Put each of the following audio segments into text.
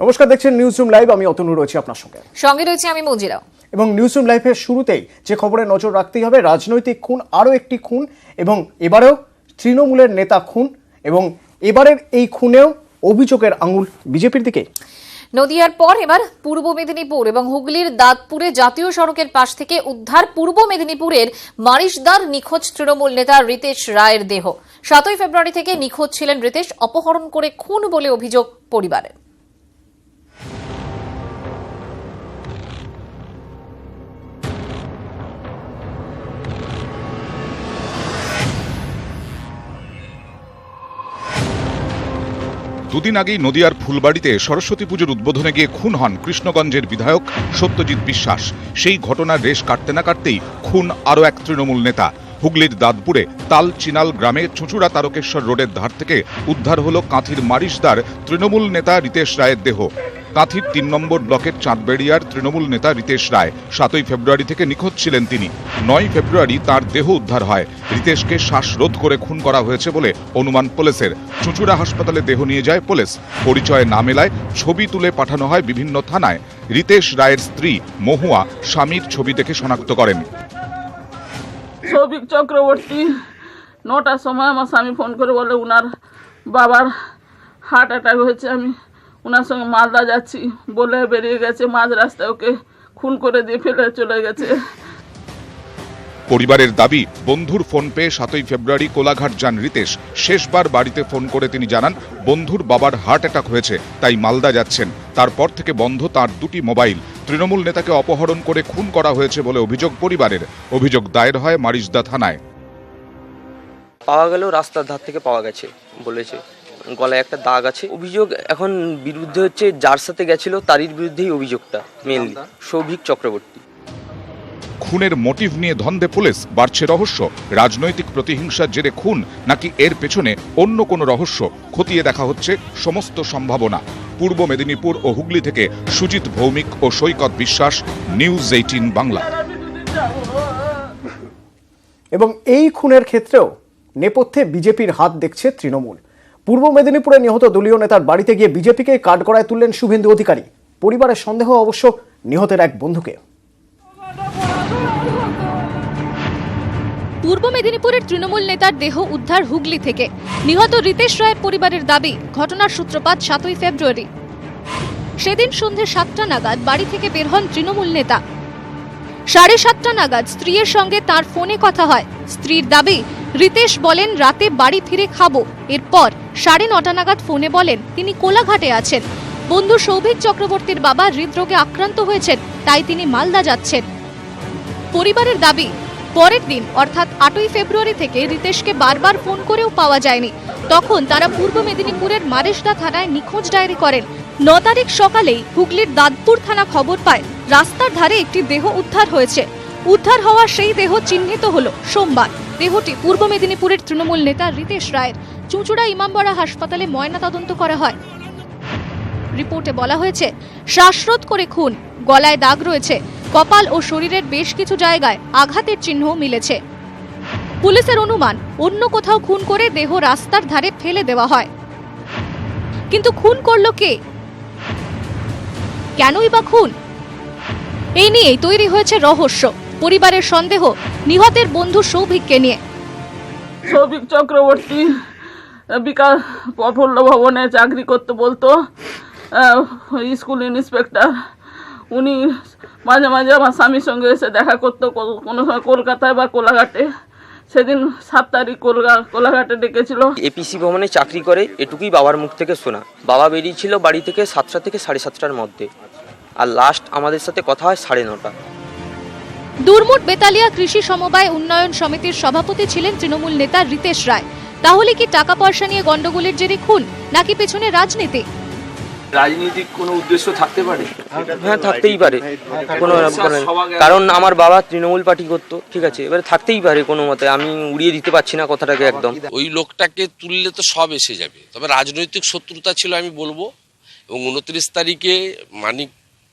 নমস্কার, দেখছেন news room live. আমি অতনু রয়েছি আপনার সঙ্গে রয়েছি আমি মঞ্জিরা। এবং নিউজ রুম লাইভের শুরুতেই যে খবরে নজর রাখতেই হবে, রাজনৈতিক খুন, আরও একটি খুন, এবং এবারেও তৃণমূলের নেতা খুন, এবং এবারের এই খুনেও অভিযোগের আঙুল বিজেপির দিকে। নদিয়ার পর এবার পূর্ব মেদিনীপুর এবং হুগলির দাঁতপুরে জাতীয় সড়কের পাশ থেকে উদ্ধার পূর্ব মেদিনীপুরের মারিশদার নিখোঁজ তৃণমূল নেতা রিতেশ রায়ের দেহ। 7 ফেব্রুয়ারি থেকে নিখোঁজ ছিলেন রিতেশ, অপহরণ করে খুন বলে অভিযোগ পরিবারের। দুদিন আগেই নদিয়ার ফুলবাড়িতে সরস্বতী পুজোর উদ্বোধনে গিয়ে খুন হন কৃষ্ণগঞ্জের বিধায়ক সত্যজিৎ বিশ্বাস। সেই ঘটনার রেশ কাটতে না কাটতেই খুন আরও এক তৃণমূল নেতা। হুগলির দাঁতপুরে তাল চিনাল গ্রামে চুঁচুড়া তারকেশ্বর রোডের ধার থেকে উদ্ধার হলো কাঁথির মারিশদার তৃণমূল নেতা রিতেশ রায়ের দেহ। কাঁথির 3 নম্বর ব্লকের চাঁদবেড়িয়ার তৃণমূল নেতা রিতেশ রায় 7 ফেব্রুয়ারি থেকে নিখোঁজ ছিলেন তিনি। 9 ফেব্রুয়ারি তার দেহ উদ্ধার হয়। রিতেশকে শ্বাসরোধ করে খুন করা হয়েছে বলে অনুমান পুলিশের। চুঁচুড়া হাসপাতালে দেহ নিয়ে যায় পুলিশ। পরিচয় না মেলায় ছবি তুলে পাঠানো হয় বিভিন্ন থানায়। রিতেশ রায়ের স্ত্রী মহুয়া স্বামীর ছবি দেখে শনাক্ত করেন। সৌভিক চক্রবর্তী 9টার সময় আমার স্বামী ফোন করে বলে উনার বাবার হার্ট অ্যাটাক হয়েছে, আমি ওনার সঙ্গে মালদা যাচ্ছি বলে বেরিয়ে গেছে। মাঝ রাস্তায় ওকে খুন করে দিয়ে ফেলে চলে গেছে। পরিবারের দাবি, বন্ধুর ফোন পেয়ে 7 ফেব্রুয়ারি কোলাঘাট যান রিতেশ। শেষবার বাড়িতে ফোন করে তিনি জানান বন্ধুর বাবার হার্ট অ্যাটাক হয়েছে, তাই মালদা যাচ্ছেন। তারপর থেকে বন্ধ তার 2টি মোবাইল। তৃণমূল নেতাকে অপহরণ করে খুন করা হয়েছে বলে অভিযোগ পরিবারের। অভিযোগ দায়ের হয় মারিশদা থানায়। পাওয়া গেল রাস্তার ধার থেকে পাওয়া গেছে বলেছে, গলায় একটা দাগ আছে। অভিযোগ এখন বিরুদ্ধে হচ্ছে যার সাথে গেছিল তারই বিরুদ্ধেই অভিযোগটা মেনলি, সৌভিক চক্রবর্তী। খুনের মোটিভ নিয়ে ধন্দে পুলিশ। বাড়ছে রহস্য, রাজনৈতিক প্রতিহিংসার জেরে খুন নাকি এর পেছনে অন্য কোনো রহস্য, খতিয়ে দেখা হচ্ছে সমস্ত সম্ভাবনা। পূর্ব মেদিনীপুর ও হুগলি থেকে সুজিত ভৌমিক ও সৈকত বিশ্বাস, নিউজ 18 বাংলা। এবং এই খুনের ক্ষেত্রেও নেপথ্যে বিজেপির হাত দেখছে তৃণমূল। পূর্ব মেদিনীপুরে নিহত দলীয় নেতার বাড়িতে গিয়ে বিজেপিকে কাঠগড়ায় তুললেন শুভেন্দু অধিকারী। পরিবারের সন্দেহ অবশ্য নিহতের এক বন্ধুকে। পূর্ব মেদিনীপুরের তৃণমূল নেতার দেহ উদ্ধার হুগলি থেকে। নিহত রিতেশ রায়ের পরিবারের দাবি, ঘটনার সূত্রপাত 7 ফেব্রুয়ারি। সেদিন সন্ধ্যে 7টা নাগাদ বাড়ি থেকে বের হন তৃণমূল নেতা। 7:30 নাগাদ স্ত্রীর সঙ্গে তার ফোনে কথা হয়। স্ত্রীর দাবি, রিতেশ বলেন রাতে বাড়ি ফিরে খাবো। এরপর 9:30 নাগাদ ফোনে বলেন তিনি কোলাঘাটে আছেন। বন্ধু সৌভিক চক্রবর্তীর বাবা হৃদরোগে আক্রান্ত হয়েছেন, তাই তিনি মালদা যাচ্ছেন। পরিবারের দাবি, পরের দিন অর্থাৎ 8 ফেব্রুয়ারি থেকে রিতেশকে বারবার ফোন করেও পাওয়া যায়নি। তখন তারা পূর্ব মেদিনীপুরের মারিশদা থানায় নিখোঁজ ডায়েরি করেন। 9 তারিখ সকালেই হুগলির দাঁতপুর থানা খবর পায় রাস্তার ধারে একটি দেহ উদ্ধার হয়েছে। উদ্ধার হওয়া সেই দেহ চিহ্নিত হলো সোমবার। দেহটি পূর্ব মেদিনীপুরের তৃণমূল নেতা রিতেশ রায়ের। চুঁচুড়া ইমামবাড়া হাসপাতালে ময়নাতদন্ত করা হয়। রিপোর্টে বলা হয়েছে শ্বাসরোধ করে খুন, গলায় দাগ রয়েছে, কপাল ও শরীরের বেশ কিছু জায়গায় আঘাতের চিহ্নও মিলেছে। পুলিশের অনুমান অন্য কোথাও খুন করে দেহ রাস্তার ধারে ফেলে দেওয়া হয়। কিন্তু খুন করলো কে, কেনই বা খুন, এই নিয়েই তৈরি হয়েছে রহস্য। পরিবারের সন্দেহ নিহতের বন্ধু সৌভিককে নিয়ে। সৌভিক চক্রবর্তী বিকাশ প্রফুল্ল ভবনে চাকরি করতে বলতো, স্কুল ইন্সপেক্টর। উনি মাঝে মাঝে আমার স্বামীর সঙ্গে এসে দেখা করতো, কোনো সময় কলকাতায় বা কোলাঘাটে। সেদিন 7 তারিখ কোলাঘাটে ডেকেছিল। এপিসি ভবনে চাকরি করে, এটুকুই বাবার মুখ থেকে শোনা। বাবা বেরিয়েছিল বাড়ি থেকে 7টা থেকে 7:30টার মধ্যে, আর লাস্ট আমাদের সাথে কথা হয় 9:30। দুর্মুট বেতালিয়া কৃষি সমবায় উন্নয়ন সমিতির সভাপতি ছিলেন তৃণমূল নেতা রিতেশ রায়। তাহলে কি টাকা পয়সা নিয়ে গন্ডগোলের জেরে খুন, নাকি পেছনে রাজনীতি? রাজনৈতিক কোনো উদ্দেশ্য থাকতে পারে? হ্যাঁ, থাকতেই পারে কোনো, কারণ আমার বাবা তৃণমূল পার্টি করতো, ঠিক আছে, এবারে থাকতেই পারে কোনো মতে। আমি উড়িয়ে দিতে পারছি না কথাটাকে একদম। ওই লোকটাকে তুললে তো সব এসে যাবে, তবে রাজনৈতিক শত্রুতা ছিল আমি বলবো। এবং 29 তারিখে মানিক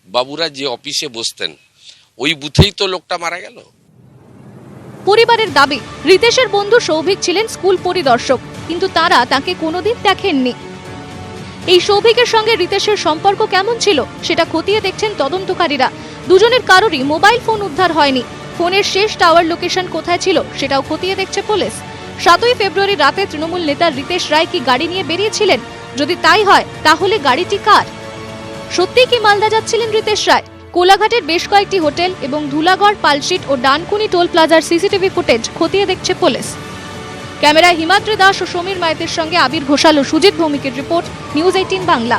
বাবুরা যে অফিসে বসতেন ওই বুথেই তো লোকটা মারা গেল। পরিবারের দাবি, রিতেশের বন্ধু সৌভিক ছিলেন স্কুল পরিদর্শক, কিন্তু তারা তাকে কোনোদিন দেখেননি। এই সৌভিকের সঙ্গে রিতেশের সম্পর্ক কেমন ছিল সেটা খতিয়ে দেখছেন তদন্তকারীরা। দুজনের কারোরই মোবাইল ফোন উদ্ধার হয়নি। ফোনের শেষ টাওয়ার লোকেশন কোথায় ছিল সেটাও খতিয়ে দেখছে পুলিশ। 7ই ফেব্রুয়ারি রাতে তৃণমূল নেতা রিতেশ রায় কি গাড়ি নিয়ে বেরিয়েছিলেন? যদি তাই হয় তাহলে গাড়িটি কার? সত্যিই কি মালদা যাচ্ছিলেন রিতেশ রায়? কোলাঘাটের বেশ কয়েকটি হোটেল এবং ধুলাগড়, পালশিট ও ডানকুনি টোল প্লাজার সিসিটিভি ফুটেজ খতিয়ে দেখছে পুলিশ। ক্যামেরায় হিমাদ্রি দাস ও সমীর মাইতের সঙ্গে আবির ঘোষাল ও সুজিত ভৌমিকের রিপোর্ট, নিউজ 18 বাংলা।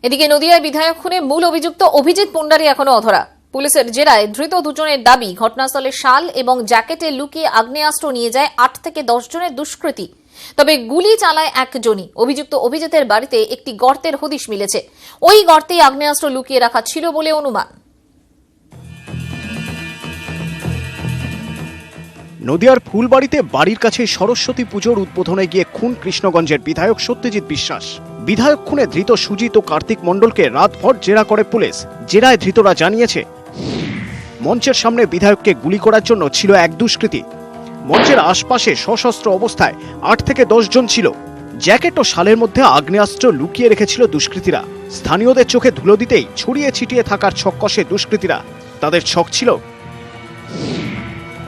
এদিকে নদিয়ায় বিধায়ক খুনে মূল অভিযুক্ত অভিজিৎ পুন্ডারি এখনো অধরা। পুলিশের জেরায় ধৃত দুজনের দাবি, ঘটনাস্থলে শাল এবং জ্যাকেটে লুকিয়ে আগ্নেয়াস্ত্র নিয়ে যায় 8 থেকে 10 জনের দুষ্কৃতী। তবে গুলি চালায় একজনই। অভিযুক্ত অভিজিতের বাড়িতে একটি গর্তের হদিশ মিলেছে। ওই গর্তেই আগ্নেয়াস্ত্র লুকিয়ে রাখা ছিল বলে অনুমান। নদিয়ার ফুলবাড়িতে বাড়ির কাছে সরস্বতী পুজোর উদ্বোধনে গিয়ে খুন কৃষ্ণগঞ্জের বিধায়ক সত্যজিৎ বিশ্বাস। বিধায়ক খুনে ধৃত সুজিত ও কার্তিক মণ্ডলকে রাতভর জেরা করে পুলিশ। জেরায় ধৃতরা জানিয়েছে, মঞ্চের সামনে বিধায়ককে গুলি করার জন্য ছিল এক দুষ্কৃতী। মঞ্চের আশপাশে সশস্ত্র অবস্থায় 8 থেকে 10 জন ছিল। জ্যাকেট ও শালের মধ্যে আগ্নেয়াস্ত্র লুকিয়ে রেখেছিল দুষ্কৃতীরা। স্থানীয়দের চোখে ধুলো দিতেই ছড়িয়ে ছিটিয়ে থাকার ছক কষে দুষ্কৃতীরা। তাদের ছক ছিল,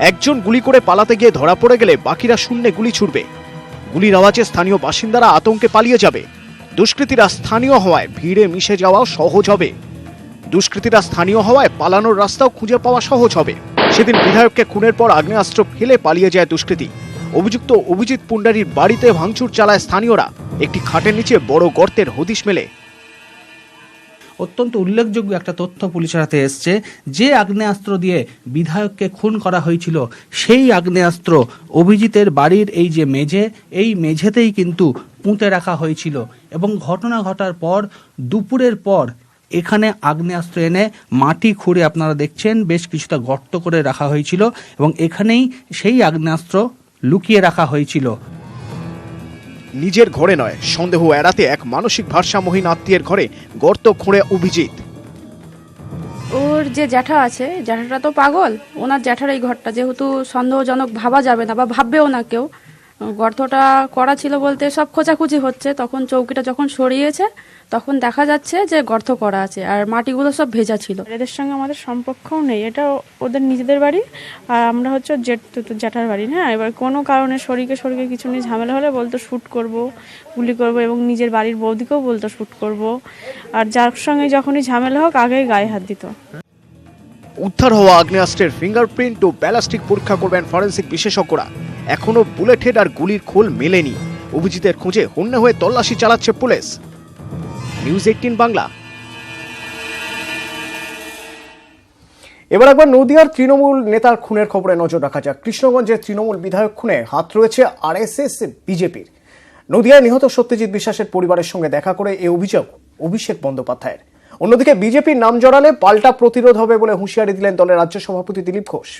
একজন গুলি করে পালাতে গিয়ে ধরা পড়ে গেলে বাকিরা শূন্যে গুলি ছুড়বে। গুলির আওয়াজে স্থানীয় বাসিন্দারা আতঙ্কে পালিয়ে যাবে। দুষ্কৃতীরা স্থানীয় হওয়ায় ভিড়ে মিশে যাওয়াও সহজ হবে। দুষ্কৃতীরা স্থানীয় হওয়ায় পালানোর রাস্তাও খুঁজে পাওয়া সহজ হবে। সেদিন বিধায়ককে খুনের পর আগ্নেয়াস্ত্র ফেলে পালিয়ে যায় দুষ্কৃতী। অভিযুক্ত অভিজিৎ পুন্ডারির বাড়িতে ভাঙচুর চালায় স্থানীয়রা। একটি খাটের নিচে বড় গর্তের হদিশ মেলে। অত্যন্ত উল্লেখযোগ্য একটা তথ্য পুলিশের হাতে এসছে, যে আগ্নেয়াস্ত্র দিয়ে বিধায়ককে খুন করা হয়েছিল সেই আগ্নেয়াস্ত্র অভিজিতের বাড়ির এই যে মেঝে, এই মেঝেতেই কিন্তু পুঁতে রাখা হয়েছিল এবং ঘটনা ঘটার পর দুপুরের পর এখানে আগ্নেয়াস্ত্র এনে মাটি খুঁড়ে আপনারা দেখছেন বেশ কিছুটা গর্ত করে রাখা হয়েছিল এবং এখানেই সেই আগ্নেয়াস্ত্র লুকিয়ে রাখা হয়েছিল। নিজের ঘরে নয়, সন্দেহ এড়াতে এক মানসিক ভারসাম্যহীন আত্মীয়ের ঘরে গর্ত খুঁড়ে অভিজিৎ। ওর যে জ্যাঠা আছে, জ্যাঠাটা তো পাগল। ওনার জ্যাঠার এই ঘরটা যেহেতু সন্দেহজনক ভাবা যাবে না বা ভাববেও না কেউ, গর্তটা করা ছিল বলতে সব খোঁচাখুচি হচ্ছে। তখন চৌকিটা যখন সরিয়েছে তখন দেখা যাচ্ছে যে গর্ত করা আছে আর মাটিগুলো সব ভেজা ছিল। এদের সঙ্গে আমাদের সম্পর্কও নেই, এটা ওদের নিজেদের বাড়ি আর আমরা হচ্ছে জ্যাঠার বাড়ি। হ্যাঁ, এবার কোনো কারণে শরীকে কিছু নিয়ে ঝামেলা হলে বলতো শ্যুট করব, গুলি করব এবং নিজের বাড়ির বৌদিকেও বলতো শ্যুট করব। আর যার সঙ্গে যখনই ঝামেলা হোক আগেই গায়ে হাত দিত। উদ্ধার হওয়া আগ্নেয়াস্ত্রের ফিঙ্গারপ্রিন্ট ও ব্যালাস্টিক পরীক্ষা করবেন ফরেনসিক বিশেষজ্ঞরা। এখনো বুলেট হেড আর গুলির খোল মেলেনি। অভিজিতের খোঁজে হন্যে হয়ে তল্লাশি চালাচ্ছে পুলিশ। নিউজ 18 বাংলা। এবার একবার নদিয়ার তৃণমূল নেতার খুনের খবরে নজর রাখা যাক। কৃষ্ণগঞ্জের তৃণমূল বিধায়ক খুনে হাত রয়েছে আরএসএস বিজেপির। নদিয়ায় নিহত সত্যজিৎ বিশ্বাসের পরিবারের সঙ্গে দেখা করে এই অভিযোগ অভিষেক বন্দ্যোপাধ্যায়ের। অন্যদিকে বিজেপির নাম জড়ালে পাল্টা প্রতিরোধ হবে বলে হুঁশিয়ারি দিলেন দলের রাজ্য সভাপতি দিলীপ ঘোষ।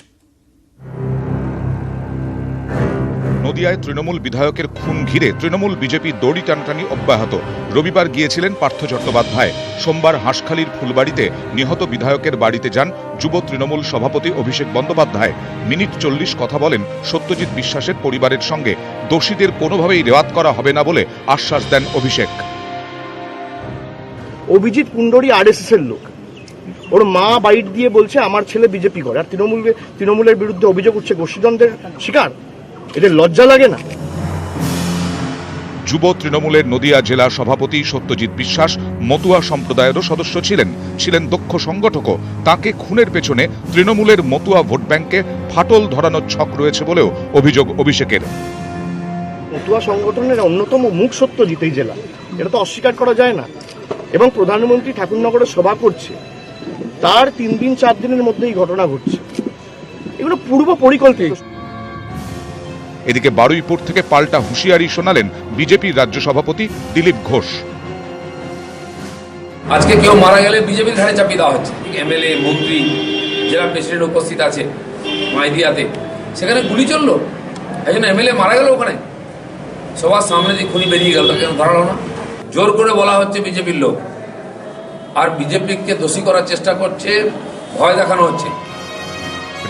নদিয়ায় তৃণমূল বিধায়কের খুন ঘিরে তৃণমূল বিজেপি দড়ি টানাটানি অব্যাহত। রবিবার গিয়েছিলেন পার্থ চট্টোপাধ্যায়। সোমবার হাঁসখালির ফুলবাড়িতে নিহত বিধায়কের বাড়িতে যান যুব তৃণমূল সভাপতি অভিষেক বন্দ্যোপাধ্যায়। মিনিট 40 কথা বলেন সত্যজিৎ বিশ্বাসের পরিবারের সঙ্গে। দোষীদের কোনোভাবেই রেওয়াত করা হবে না বলে আশ্বাস দেন অভিষেক। অভিজিৎ পুন্ডরি আরএসএস এর লোক। ওর মা বাইট দিয়ে বলছে আমার ছেলে বিজেপি করে, আর তৃণমূলের বিরুদ্ধে অভিযোগ উঠছে গোষ্ঠীদ্বন্দ্বের শিকার। এদের লজ্জা লাগে না? যুব তৃণমূলের নদিয়া জেলা সভাপতি সত্যজিৎ বিশ্বাস মতুয়া সম্প্রদায়েরও সদস্য ছিলেন দক্ষ সংগঠকও। তাকে খুনের পেছনে তৃণমূলের মতুয়া ভোট ব্যাংকে ফাটল ধরানোর ছক রয়েছে বলেও অভিযোগ অভিষেকের। মতুয়া সংগঠনের অন্যতম মুখ সত্যজিৎ এই জেলা, এটা তো অস্বীকার করা যায় না। এবং প্রধানমন্ত্রী ঠাকুরনগরে সভা করছে, তার 3 দিন 4 দিনের মধ্যে এই ঘটনা ঘটছে। এগুলো পূর্ব পরিকল্পিত। এদিকে বারুইপুর থেকে পাল্টা হুঁশিয়ারি শোনালেন বিজেপির রাজ্য সভাপতি দিলীপ ঘোষ। আজকে কেউ মারা গেলে বিজেপির ঘাড়ে চাপিয়ে দেওয়া হচ্ছে। এমএলএ, মন্ত্রী, জেলা প্রেসিডেন্ট উপস্থিত আছে মাইদিয়াতে, সেখানে গুলি চললো, একজন এমএলএ মারা গেল ওখানে। সবার সামনে যে খুনি বেরিয়ে গেল, তাকে ধরা হলো না। জোর করে বলা হচ্ছে বিজেপির লোক, আর বিজেপিকে দোষী করার চেষ্টা করছে, ভয় দেখানো হচ্ছে।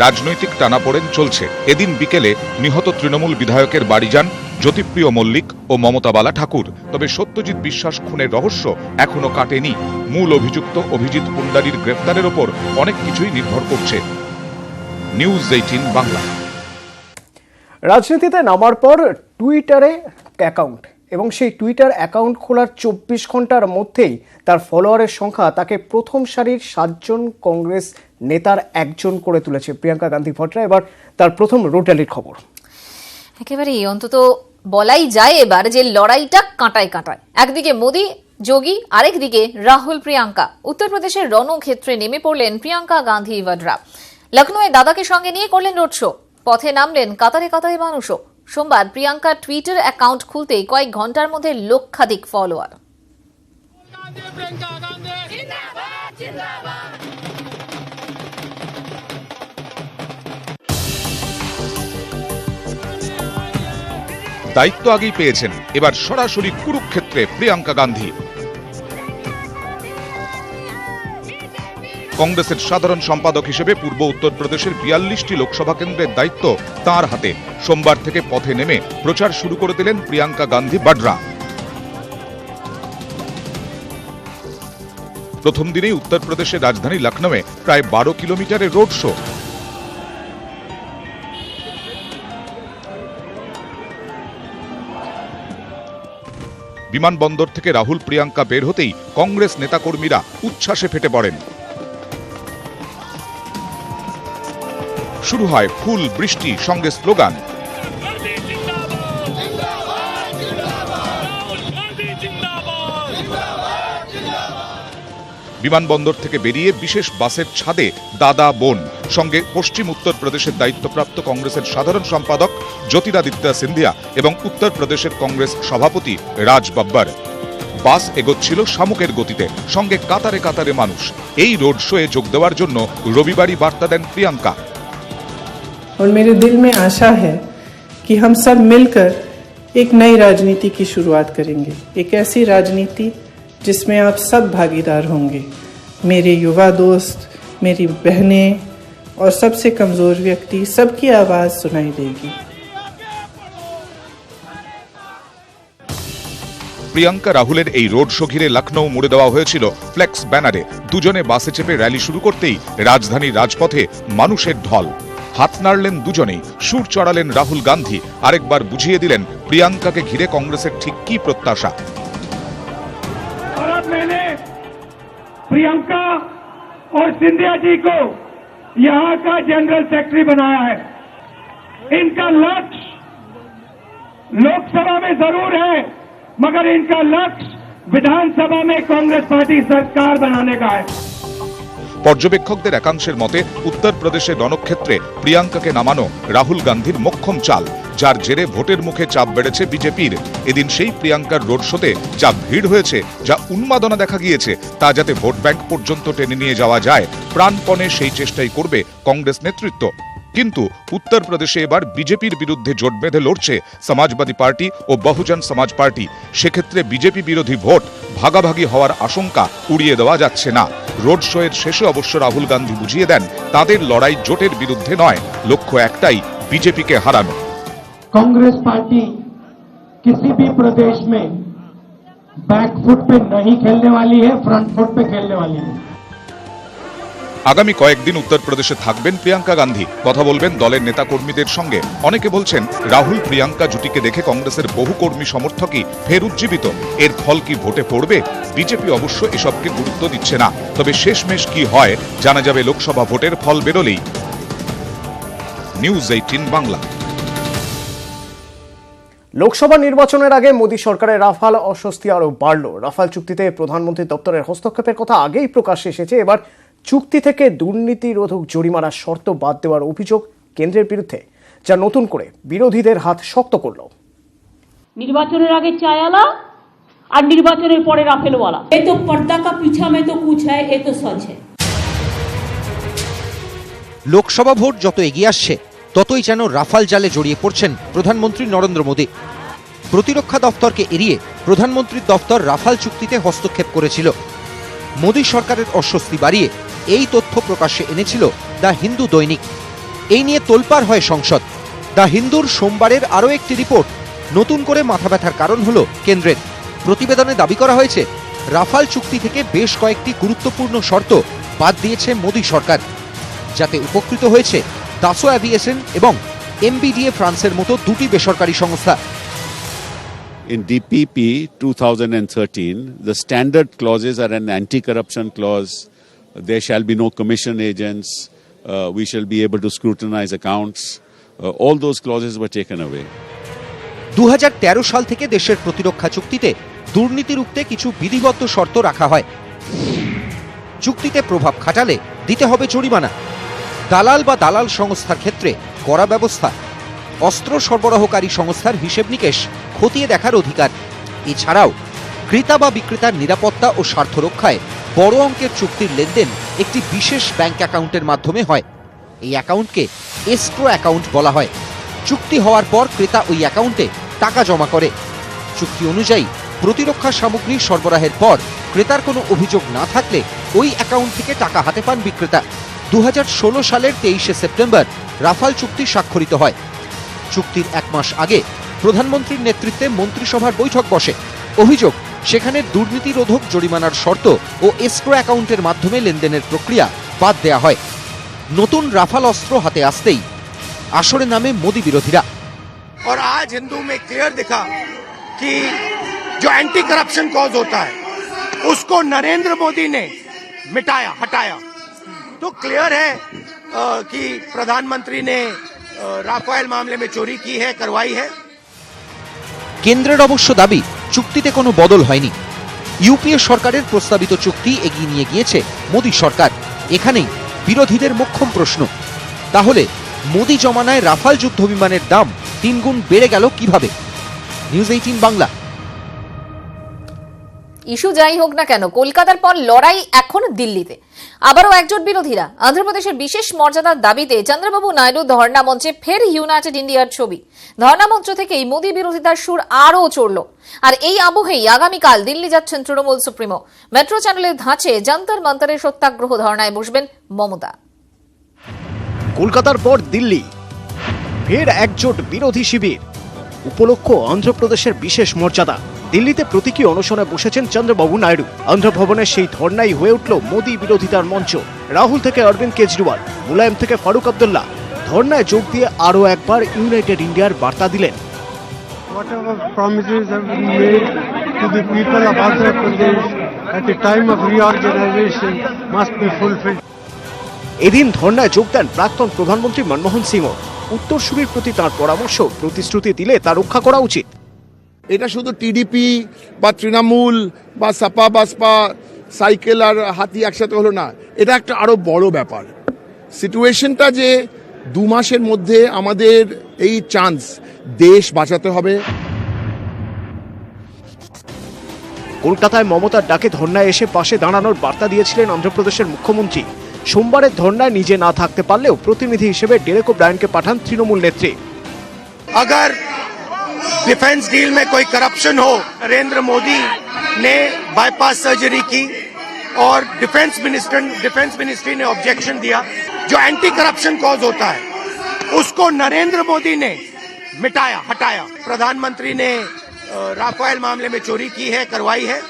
রাজনৈতিক টানাপোড়েন চলছে। এদিন বিকেলে নিহত তৃণমূল বিধায়কের বাড়ি যান জ্যোতিপ্রিয় মল্লিক ও মমতা বালা ঠাকুর। তবে সত্যজিৎ বিশ্বাস খুনের রহস্য এখনো কাটেনি। মূল অভিযুক্ত অভিজিৎ পুন্ডারির গ্রেফতারের ওপর অনেক কিছুই নির্ভর করছে। নিউজ 18 বাংলা। রাজনীতিতে নামার পর টুইটারে অ্যাকাউন্ট এবং সেই টুইটার অ্যাকাউন্ট খোলার 24 ঘন্টার মধ্যেই তার ফলোয়ারের সংখ্যা তাকে প্রথম সারির 7 জন কংগ্রেস নেতার একজন করে তুলেছে। প্রিয়াঙ্কা গান্ধী ভট্রা এবার তার প্রথম রোড র্যালির খবর। একেবারেই অন্তত বলাই যায় এবার যে লড়াইটা কাঁটায় কাঁটায়। একদিকে মোদী যোগী, আরেকদিকে রাহুল প্রিয়াঙ্কা। উত্তরপ্রদেশের রণক্ষেত্রে নেমে পড়লেন প্রিয়াঙ্কা গান্ধী ভড্রা। লখনৌয়ে দাদাকে সঙ্গে নিয়ে করলেন রোড শো। পথে নামলেন কাতারে কাতারে মানুষও। সোমবার প্রিয়াঙ্কার টুইটার অ্যাকাউন্ট খুলতেই কয়েক ঘন্টার মধ্যে লক্ষাধিক ফলোয়ার। দায়িত্ব আগেই পেয়েছেন, এবার সরাসরি কুরুক্ষেত্রে প্রিয়াঙ্কা গান্ধী। কংগ্রেসের সাধারণ সম্পাদক হিসেবে পূর্ব উত্তরপ্রদেশের 42টি লোকসভা কেন্দ্রের দায়িত্ব তাঁর হাতে। সোমবার থেকে পথে নেমে প্রচার শুরু করে দিলেন প্রিয়াঙ্কা গান্ধী ভড্রা। প্রথম দিনেই উত্তরপ্রদেশের রাজধানী লখনৌয়ে প্রায় 12 কিলোমিটারের রোড শো। বিমানবন্দর থেকে রাহুল প্রিয়াঙ্কা বের হতেই কংগ্রেস নেতাকর্মীরা উচ্ছ্বাসে ফেটে পড়েন। শুরু হয় ফুল বৃষ্টি, সঙ্গে স্লোগান। বিমানবন্দর থেকে বেরিয়ে বিশেষ বাসের ছাদে দাদা বোন, সঙ্গে পশ্চিম উত্তরপ্রদেশের দায়িত্বপ্রাপ্ত কংগ্রেসের সাধারণ সম্পাদক জ্যোতিরাদিত্য সিন্ধিয়া এবং উত্তরপ্রদেশের কংগ্রেস সভাপতি রাজ বাব্বর। বাস এগোচ্ছিল শামুকের গতিতে, সঙ্গে কাতারে কাতারে মানুষ। এই রোড শোয়ে যোগ দেওয়ার জন্য রবিবারই বার্তা দেন প্রিয়াঙ্কা। और मेरे दिल में आशा है कि हम सब मिलकर एक नई राजनीति की शुरुआत करेंगे, एक ऐसी राजनीति जिसमें आप सब भागीदार होंगे। मेरे युवा दोस्त, मेरी बहनें और सबसे कमजोर व्यक्ति, सबकी आवाज सुनाई देगी। প্রিয়াঙ্কা রাহুলের এই রোড শো ঘিরে লখনৌ মুড়ে দেওয়া হয়েছিল ফ্লেক্স ব্যানারে। দুজনে বাসে চেপে র্যালি শুরু করতেই রাজধানীর রাজপথে মানুষের ঢল। হাত নাড়লেন দুজনেই, সুর চড়ালেন রাহুল গান্ধী, আরেকবার বুঝিয়ে দিলেন প্রিয়াঙ্কাকে ঘিরে কংগ্রেসের ঠিক কি প্রত্যাশা। प्रियंका और सिंधिया जी को यहाँ का जनरल सेक्रेटरी बनाया है। इनका लक्ष्य लोकसभा में जरूर है, मगर इनका लक्ष्य विधानसभा में कांग्रेस पार्टी सरकार बनाने का है। পর্যবেক্ষকদের একাংশের মতে উত্তরপ্রদেশের রণক্ষেত্রে প্রিয়াঙ্কাকে নামানো রাহুল গান্ধীর মোক্ষম চাল, যার জেরে ভোটের মুখে চাপ বেড়েছে বিজেপির। এদিন সেই প্রিয়াঙ্কার রোড শোতে যা ভিড় হয়েছে, যা উন্মাদনা দেখা গিয়েছে, তা যাতে ভোট ব্যাংক পর্যন্ত টেনে নিয়ে যাওয়া যায়, প্রাণপণে সেই চেষ্টাই করবে কংগ্রেস নেতৃত্ব। কিন্তু উত্তরপ্রদেশে এবার বিজেপির বিরুদ্ধে জোট বেঁধে লড়ছে সমাজবাদী পার্টি ও বহুজন সমাজ পার্টি। সেক্ষেত্রে বিজেপি বিরোধী ভোট ভাগাভাগি হওয়ার আশঙ্কা উড়িয়ে দেওয়া যাচ্ছে না। রোড শো এর শেষে অবশ্য রাহুল গান্ধী বুঝিয়ে দেন, তাদের লড়াই জোটের বিরুদ্ধে নয়, লক্ষ্য একটাই, বিজেপিকে হারানো। कांग्रेस पार्टी किसी भी प्रदेश में बैकफुट पे नहीं खेलने वाली है, फ्रंट फुट पे खेलने वाली है। আগামী কয়েকদিন উত্তরপ্রদেশে থাকবেন প্রিয়াঙ্কা গান্ধী, কথা বলবেন দলের নেতাকর্মীদের সঙ্গে। অনেকে বলছেন রাহুল প্রিয়াঙ্কা জুটিকে দেখে কংগ্রেসের বহু কর্মী সমর্থকই ফের উজ্জীবিত। এর ফল কি ভোটে পড়বে? বিজেপি অবশ্য এসবকে গুরুত্ব দিচ্ছে না। তবে শেষমেশ কি হয় জানা যাবে লোকসভা ভোটের ফল বেরোলেই। নিউজ 18 বাংলা। লোকসভা নির্বাচনের আগে মোদী সরকারের রাফাল অস্বস্তি আরও বাড়ল। রাফাল চুক্তিতে প্রধানমন্ত্রী দপ্তরের হস্তক্ষেপের কথা আগেই প্রকাশ্যে এসেছে। এবার চুক্তি থেকে দুর্নীতিরোধক জরিমানার শর্ত বাদ দেওয়ার অভিযোগ কেন্দ্রের বিরুদ্ধে, যা নতুন করে বিরোধীদের হাত শক্ত করল। নির্বাচনের আগে চায়ালা আর নির্বাচনের পরে রাফেলওয়ালা, এ তো পর্দা কা পিছা মে তো কুছ হ্যায়, এ তো সচ হ্যায়। লোকসভা ভোট যত এগিয়ে আসছে, ততই যেন রাফাল জালে জড়িয়ে পড়ছেন প্রধানমন্ত্রী নরেন্দ্র মোদী। প্রতিরক্ষা দফতরকে এড়িয়ে প্রধানমন্ত্রীর দফতর রাফাল চুক্তিতে হস্তক্ষেপ করেছিল। মোদী সরকারের অস্বস্তি বাড়িয়ে এই তথ্য প্রকাশ্যে এনেছিল দ্য হিন্দু দৈনিক। এই নিয়ে তোলপাড় হয় সংসদ। দ্য হিন্দুর সোমবারের আরও একটি রিপোর্ট, নতুন করে মাথা ব্যথার কারণ হলো কেন্দ্রের। প্রতিবেদনে দাবি করা হয়েছে রাফাল চুক্তি থেকে বেশ কয়েকটি গুরুত্বপূর্ণ শর্ত বাদ দিয়েছে মোদী সরকার, যাতে উপকৃত হয়েছে দাসো অ্যাভিয়েশন এবং MBDA ফ্রান্সের মতো দুটি বেসরকারি সংস্থা। In DPP 2013, the standard clauses are an anti-corruption clause. There shall be no commission agents. We shall be able to scrutinize accounts. All those clauses were taken away. 2013 সাল থেকে দেশের প্রতিরক্ষা চুক্তিতে দুর্নীতি রুখতে কিছু বিধিবদ্ধ শর্ত রাখা হয়। চুক্তিতে প্রভাব খাটালে দিতে হবে জরিমানা, দালাল বা দালাল সংস্থার ক্ষেত্রে কড়া ব্যবস্থা, অস্ত্র সরবরাহকারী সংস্থার হিসেব নিকেশ খতিয়ে দেখার অধিকার। এছাড়াও ক্রেতা বা বিক্রেতার নিরাপত্তা ও স্বার্থ রক্ষায় বড় অঙ্কের চুক্তির লেনদেন একটি বিশেষ ব্যাংক অ্যাকাউন্টের মাধ্যমে হয়। এই অ্যাকাউন্টকে এসক্রো অ্যাকাউন্ট বলা হয়। চুক্তি হওয়ার পর ক্রেতা ওই অ্যাকাউন্টে টাকা জমা করে। চুক্তি অনুযায়ী প্রতিরক্ষা সামগ্রী সরবরাহের পর ক্রেতার কোনো অভিযোগ না থাকলে ওই অ্যাকাউন্ট থেকে টাকা হাতে পান বিক্রেতা। 2016 সালের 23শে সেপ্টেম্বর রাফাল চুক্তি স্বাক্ষরিত হয়। চুক্তির 1 মাস আগে প্রধানমন্ত্রীর নেতৃত্বে মন্ত্রিসভার বৈঠক বসে। অভিযোগ, সেখানে দুর্নীতিরোধক জরিমানার শর্ত ও এসক্রো অ্যাকাউন্টের মাধ্যমে লেনদেনের প্রক্রিয়া বাদ দেয়া হয়। নতুন রাফাল অস্ত্র হাতে আসতেই আসরে নামে মোদী বিরোধীরা। और आज हिंदू में क्लियर दिखा कि जो एंटी करप्शन कॉज होता है उसको नरेंद्र मोदी ने मिटाया, हटाया। तो क्लियर है कि प्रधानमंत्री ने राफेल मामले में चोरी की है, करवाई है। কেন্দ্রের অবশ্য দাবি চুক্তিতে কোনো বদল হয়নি। ইউপিএ সরকারের প্রস্তাবিত চুক্তি এগিয়ে নিয়ে গিয়েছে মোদী সরকার। এখানেই বিরোধীদের মোক্ষম প্রশ্ন, তাহলে মোদী জমানায় রাফাল যুদ্ধ বিমানের দাম 3 গুণ বেড়ে গেল কিভাবে? নিউজ 18 বাংলা। ইস্যু যাই হোক না কেন, কলকাতার পর লড়াই এখন দিল্লিতে। আবারও একজোট বিরোধীরা। অন্ধ্রপ্রদেশের বিশেষ মর্যাদার দাবিতে চন্দ্রবাবু নাইডু ধর্ণা মঞ্চে ফের ইউনাইটেড ইন্ডিয়ার ছবি। ধর্ণা মঞ্চ থেকেই মোদী বিরোধিতার সুর আরও চড়ল। আর এই আবহেই আগামীকাল দিল্লি যাচ্ছেন তৃণমূল সুপ্রিমো। মেট্রো চ্যানেলের ধাঁচে যন্তর মন্তরের সত্যাগ্রহ ধর্ণায় বসবেন মমতা। কলকাতার পর দিল্লি, ফের একজোট বিরোধী শিবির। উপলক্ষ অন্ধ্রপ্রদেশের বিশেষ মর্যাদা। দিল্লিতে প্রতীকী অনশনে বসেছেন চন্দ্রবাবু নাইডু। অন্ধ্রভবনের সেই ধর্নাই হয়ে উঠল মোদী বিরোধিতার মঞ্চ। রাহুল থেকে অরবিন্দ কেজরিওয়াল, মুলায়ম থেকে ফারুক আবদুল্লাহ ধর্নায় যোগ দিয়ে আরও একবার ইউনাইটেড ইন্ডিয়ার বার্তা দিলেন। Whatever promises have been made to the people of Andhra Pradesh at the time of reorganization must be fulfilled. এদিন ধর্নায় যোগ দেন প্রাক্তন প্রধানমন্ত্রী মনমোহন সিংও। উত্তরসূরির প্রতি তাঁর পরামর্শ, প্রতিশ্রুতি দিলে তা রক্ষা করা উচিত। এটা শুধু টিডিপি বা তৃণমূল বা সাপা বাসপা সাইকেল আর হাতি একসাথে হলো না, এটা একটা আরো বড় ব্যাপার। সিচুয়েশনটা যে 2 মাসের মধ্যে আমাদের এই চান্স দেশ বাঁচাতে হবে। কলকাতায় মমতার ডাকে ধর্নায় এসে পাশে দাঁড়ানোর বার্তা দিয়েছিলেন অন্ধ্রপ্রদেশের মুখ্যমন্ত্রী। সোমবারের ধর্নায় নিজে না থাকতে পারলেও প্রতিনিধি হিসেবে ডেরেক ওব্রায়েনকে পাঠান তৃণমূল নেত্রী। अगर डिफेंस डील में कोई करप्शन हो, नरेंद्र मोदी ने बाईपास सर्जरी की और डिफेंस मिनिस्ट्री ने ऑब्जेक्शन दिया। जो एंटी करप्शन कॉज होता है उसको नरेंद्र मोदी ने मिटाया, हटाया। प्रधानमंत्री ने राफेल मामले में चोरी की है, करवाई है।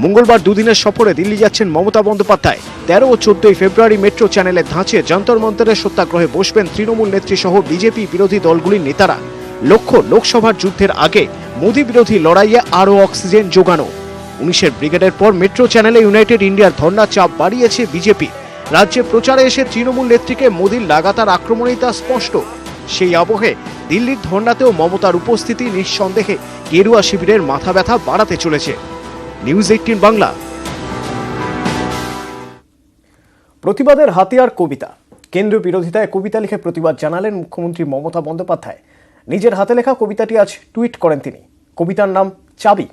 মঙ্গলবার দুদিনের সফরে দিল্লি যাচ্ছেন মমতা বন্দ্যোপাধ্যায়। 13 ও 14 ফেব্রুয়ারি মেট্রো চ্যানেলের ধাঁচে যন্তর মন্তরের সত্যাগ্রহে বসবেন তৃণমূল নেত্রী সহ বিজেপি বিরোধী দলগুলির নেতারা। লক্ষ্য লোকসভার যুদ্ধের আগে মোদী বিরোধী লড়াইয়ে আরও অক্সিজেন যোগানো। 19 ব্রিগেডের পর মেট্রো চ্যানেলে ইউনাইটেড ইন্ডিয়ার ধর্নার চাপ বাড়িয়েছে বিজেপি। রাজ্যে প্রচারে এসে তৃণমূল নেত্রীকে মোদীর লাগাতার আক্রমণেই তা স্পষ্ট। সেই আবহে দিল্লির ধর্নাতেও মমতার উপস্থিতি নিঃসন্দেহে গেরুয়া শিবিরের মাথা ব্যথা বাড়াতে চলেছে। নিউজ 18 বাংলা। প্রতিবাদের হাতিয়ার কবিতা। কেন্দ্রীয় বিরোধিতায় কবিতা লিখে প্রতিবাদ জানালেন মুখ্যমন্ত্রী মমতা বন্দ্যোপাধ্যায়। নিজের হাতে লেখা কবিতাটি আজ টুইট করেন তিনি। কবিতার নাম চাবি।